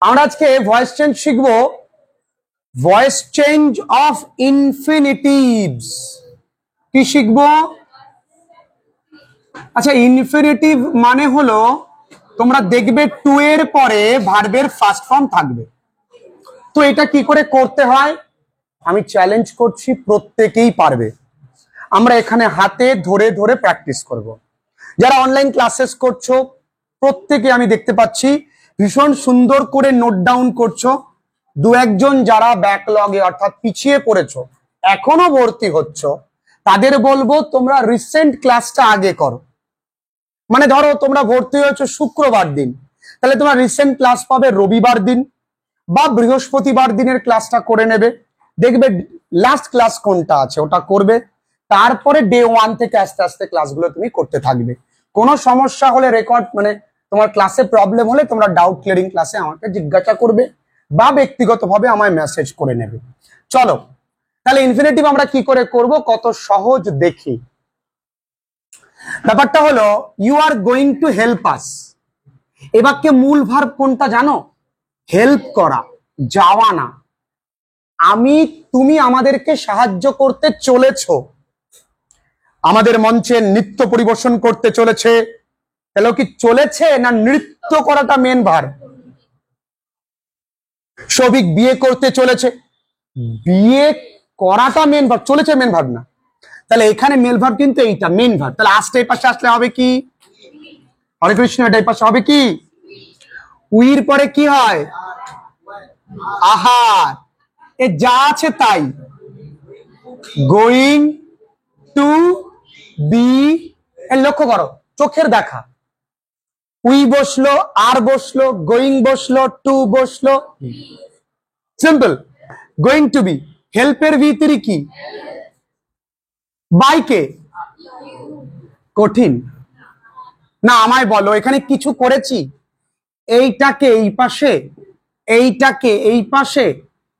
আমরা আজকে voice change শিখবো, ভয়েস চেঞ্জ অফ ইনফিনিটিভস। কি শিখবো? আচ্ছা, ইনফিনিটিভ মানে হলো তোমরা দেখবে টু এর পরে ভার্বের ফার্স্ট ফর্ম থাকবে। তো এটা কি করে করতে হয় আমি চ্যালেঞ্জ করছি, প্রত্যেকেই পারবে। আমরা এখানে হাতে ধরে ধরে প্র্যাকটিস করব। যারা অনলাইন ক্লাসেস করছো প্রত্যেকে আমি দেখতে পাচ্ছি ভীষণ সুন্দর করে নোট ডাউন করছো। দু একজন যারা ব্যাকলগে অর্থাৎ পিছিয়ে পড়েছো, এখনো ভর্তি হচ্ছ, তাদের বলবো তোমরা রিসেন্ট ক্লাসটা আগে করো। মানে ধরো তোমরা ভর্তি হয়েছো শুক্রবার দিন, তাহলে তোমরা রিসেন্ট ক্লাস পাবে রবিবার দিন বা বৃহস্পতিবার দিনের ক্লাসটা করে নেবে। দেখবে লাস্ট ক্লাস কোনটা আছে ওটা করবে, তারপরে ডে ওয়ান থেকে আস্তে আস্তে ক্লাসগুলো তুমি করতে থাকবে। কোনো সমস্যা হলে রেকর্ড মানে তোমার ক্লাসে প্রবলেম হলে তোমরা ডাউট ক্লিয়ারিং ক্লাসে আমাকে জিজ্ঞাসা করবে বা ব্যক্তিগতভাবে আমায় মেসেজ করে নেবে। চলো তাহলে ইনফিনিটিভ আমরা কি করে করব, কত সহজ দেখি। ব্যাপারটা হলো you are going to help us. এ বাক্যে মূল ভার্ব কোনটা জানো? হেল্প করা, যাওয়া না। তুমি আমাদেরকে সাহায্য করতে চলেছো। আমাদের মঞ্চে নৃত্য পরিবেশন করতে চলেছে, তাহলে কি চলেছে না নৃত্য করাটা মেন ভার্ব? সৌভিক বিয়ে করতে চলেছে, বিয়ে করাটা মেন ভার্ব, চলেছে মেন ভার্ব না। তাহলে এখানে মেন ভার্ব কিন্তু এইটা মেন ভার্ব। তাহলে আসতে এই পাশে আসলে হবে কি? হরে কৃষ্ণ, এটা এই পাশে হবে কি? উইর পরে কি হয়? আহার। এ যা আছে তাই, গোয়িং টু বি। লক্ষ্য করো চোখের দেখা, উই বসলো, আর বসলো, গোয়িং বসলো, টু বসলো, সিম্পল। Going to be. হেল্পের ভিতরে কি? বাইকে। কঠিন না? আমায় বলো এখানে কিছু করেছি? এইটাকে এই পাশে, এইটাকে এই পাশে,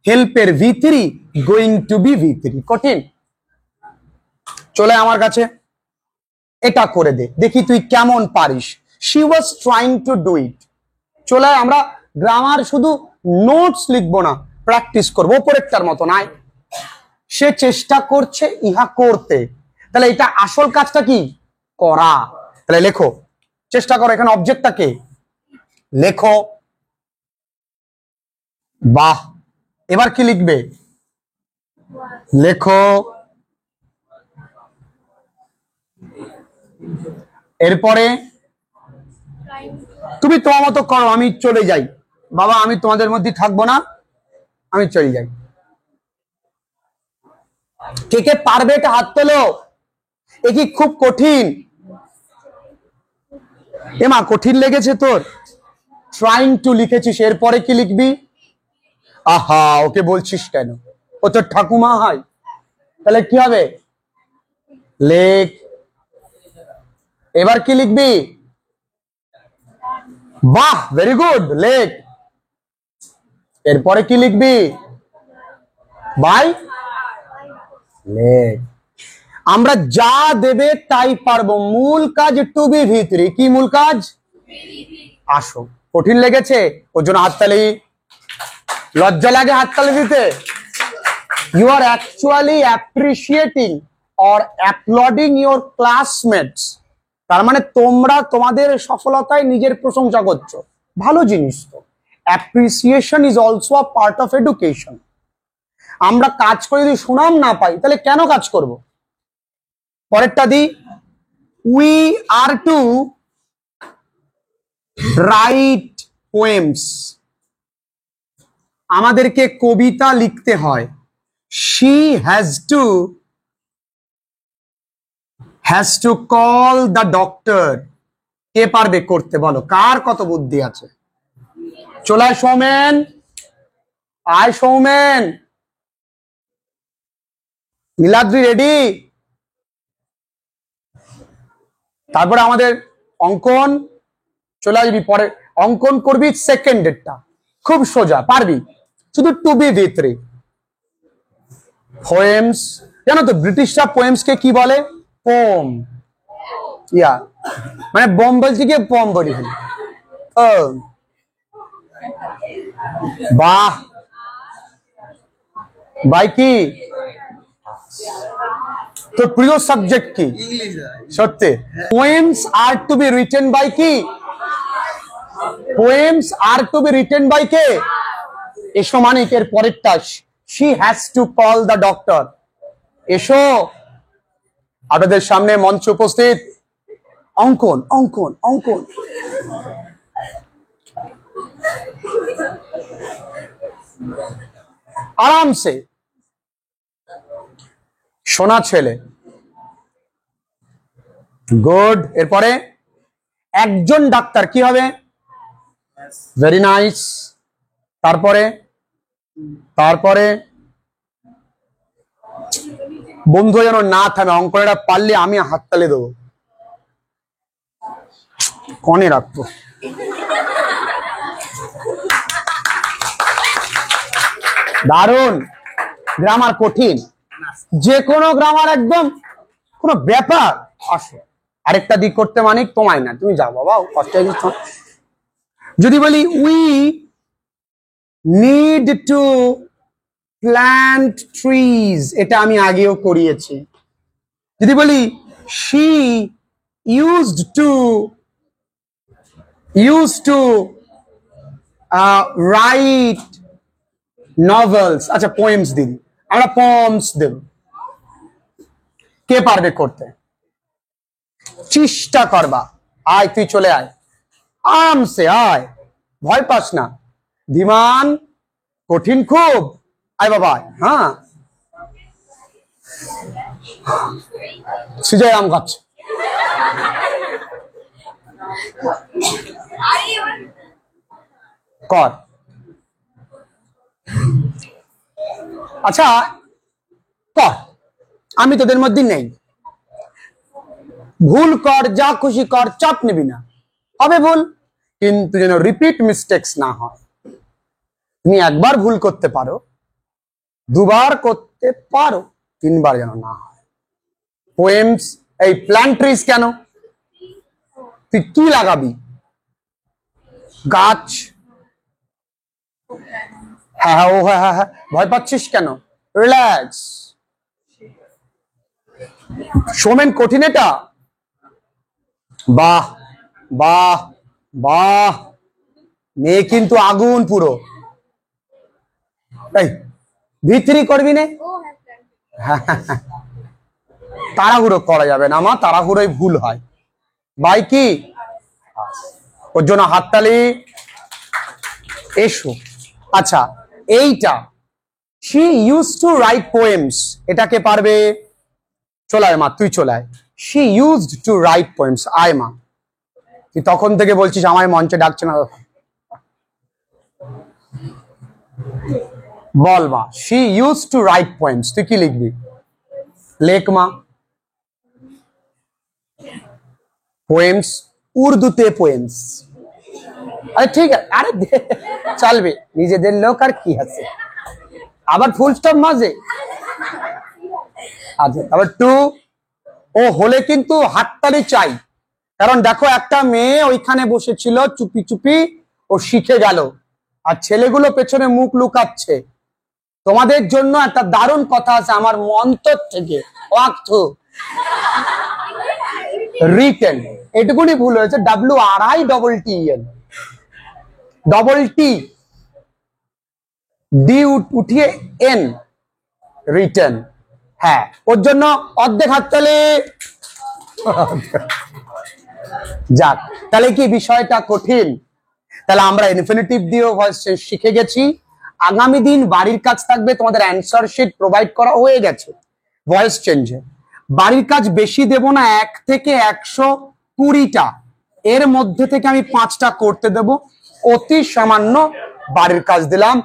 হেল্পের ভিতরি, গোয়িং টু বি ভিতরি। কঠিন? চলে আমার কাছে, এটা করে দে, দেখি তুই কেমন পারিস। She was trying to do it. চলে আমরা গ্রামার শুধু নোটস লিখবো না, প্র্যাকটিস করবো। ওপরেরটার মতো নাই, সে চেষ্টা করছে ইহা করতে। তাহলে এটা আসল কাজটা কি? করা। তাহলে লেখো, চেষ্টা করো। এখানে অবজেক্টটা কে? লেখো। বাহ, এবার কি লিখবে? লেখো। এরপরে তুমি তোমার মতো করো, আমি চলে যাই। বাবা আমি তোমাদের মধ্যে থাকবো না, আমি চলে যাই। কে কে পারবে এটা হাত তোলো। এ কি খুব কঠিন? এমা কঠিন লেগেছে তোর? ট্রাইং টু লিখেছিস, এরপরে কি লিখবি? আহা, ওকে বলছিস কেন? ও তোর ঠাকুমা হয়। তাহলে কি হবে? লেখ। এবার কি লিখবি? বাহ, ভেরি গুড, লেখ। এরপরে কি লিখবি? বাই। লেখ। আমরা যা দেবে তাই পারবো। মূল কাজ টু বি ভিতরি। কি মূল কাজ? আসো। কঠিন লেগেছে ওর জন্য হাততালি। লজ্জা লাগে হাততালি দিতে? You are actually appreciating or applauding your classmates. তার মানে তোমরা তোমাদের সফলতায় নিজের প্রশংসা করছো, ভালো জিনিস তো। Appreciation is also a part of education. আমরা কাজ করে যদি সুনাম না পাই তাহলে কেন কাজ করব? পরেরটা দি, we are to write poems. আমাদেরকে কবিতা লিখতে হয়। She has to call the doctor. কে পারবে করতে বলো? কার কত বুদ্ধি আছে? চলায় সৌমেন, আয় সৌমেন। নীলাদ্রি রেডি? তারপরে আমাদের অঙ্কন। চলে আসবি পরে, অঙ্কন করবি সেকেন্ডেরটা, খুব সোজা, পারবি। শুধু টু বি ভিতরে। পোয়েমস, জানো তো ব্রিটিশরা পোয়েমস কে কি বলে? পোম। ইয়া মানে বোম বলছি কি পম বলি। বাহ, ভাই কি তোর প্রিয় সাবজেক্ট কি? সত্যি? Poems are to be written by কি? Poems are to be written by কে? এসো মানিকের পরেরটা, she has to call the doctor. এসো, আপনাদের সামনে মঞ্চ উপস্থিত অঙ্কন অঙ্কন অঙ্কন। আরামসে, সোনা ছেলে, গুড। এরপরে একজন ডাক্তার কি হবে? Very nice. তারপরে তারপরে বন্ধু যেন না থামে, অঙ্কটা পারলে আমি হাততালি দেবো, কনে রাখবো। দারুণ, গ্রামার কঠিন, যে কোনো গ্রামার একদম কোনো ব্যাপার। আসো আরেকটা দিক করতে, মানিক তোমায় না, তুমি যাও বাবা, কষ্ট হয়ে গেছে। যদি বলি we need to plant trees, এটা আমি আগেও করিয়েছি। যদি বলি she used to right novels, আচ্ছা পোয়েমস দিন, আমরা পোয়েমস দেব। কে পারবে করতে? চেষ্টা করবা। আয়, তুই চলে আয়, আরামসে আয়, ভয় পাস না। ধীমান, কঠিন খুব, আয় বাবা। হ্যাঁ, সিজাই আম খাচ্ছে। কর। আচ্ছা কর, আমি তোদের মধ্যে নেই। ভুল কর, যা খুশি কর, চাপ নিবি না, হবে ভুল, কিন্তু যেন রিপিট মিস্টেক্স না হয়। তুমি একবার ভুল করতে পারো, দুবার করতে পারো, তিনবার যেন না হয়। পোয়েমস, এই প্ল্যান্ট ট্রিজ কেন? তুই কি লাগাবি? গাছ। হ্যাঁ হ্যাঁ, ও হ্যাঁ হ্যাঁ হ্যাঁ, ভয় পাচ্ছিস কেন? রিল্যাক্স। সোমেন, কঠিন এটা। বাহ বাহ বাহ, মেয়ে কিন্তু আগুন পুরো। এই ভিতরি করবি না, তাড়াহুড়ো করা যাবে না, আমার তাড়াহুড়োই ভুল হয় ভাই। কি ওর জন্য হাততালি। এসো। আচ্ছা, এইটা she use to write poems, এটাকে পারবে? চলায় মা, তুই চলায়। She used to write poems, আয় মা। তুই তখন থেকে বলছিস আমায় মঞ্চে ডাকছে না, বল মা। She use to write poems, তুই কি লিখবি? লেখ মা। পোয়েমস, উর্দুতে পোয়েমস। আরে ঠিক আছে, আরে চলবে, নিজেদের লোক আর কি আছে, আবার ফুল স্টপ মাঝে। আচ্ছা, তারপর টু, ও হলে কিন্তু হাততালি চাই, কারণ দেখো একটা মেয়ে ওইখানে বসেছিল চুপি চুপি, ও শিখে গেল, আর ছেলেগুলো পেছনে মুখ লুকাচ্ছে। তোমাদের জন্য একটা দারুণ কথা আছে আমার অন্তর থেকে, রিটেন, এটুকুনি ভুল হয়েছে, WRITTEN, ডবল টি ডি উঠিয়ে এন, রিটেন। হ্যাঁ, ওর জন্য অর্ধেক হাততালি। যাক, তাহলে কি বিষয়টা কঠিন? তাহলে আমরা ইনফিনিটিভ দিয়েও ভয়েস শিখে গেছি। আগামী দিন বাড়ির কাজ থাকবে, তোমাদের অ্যান্সার শিট প্রোভাইড করা হয়ে গেছে ভয়েস চেঞ্জে। বাড়ির কাজ বেশি দেব না, 1 থেকে 120টা, এর মধ্যে থেকে আমি 5টা করতে দেব, অতি সামান্য বাড়ির কাজ দিলাম।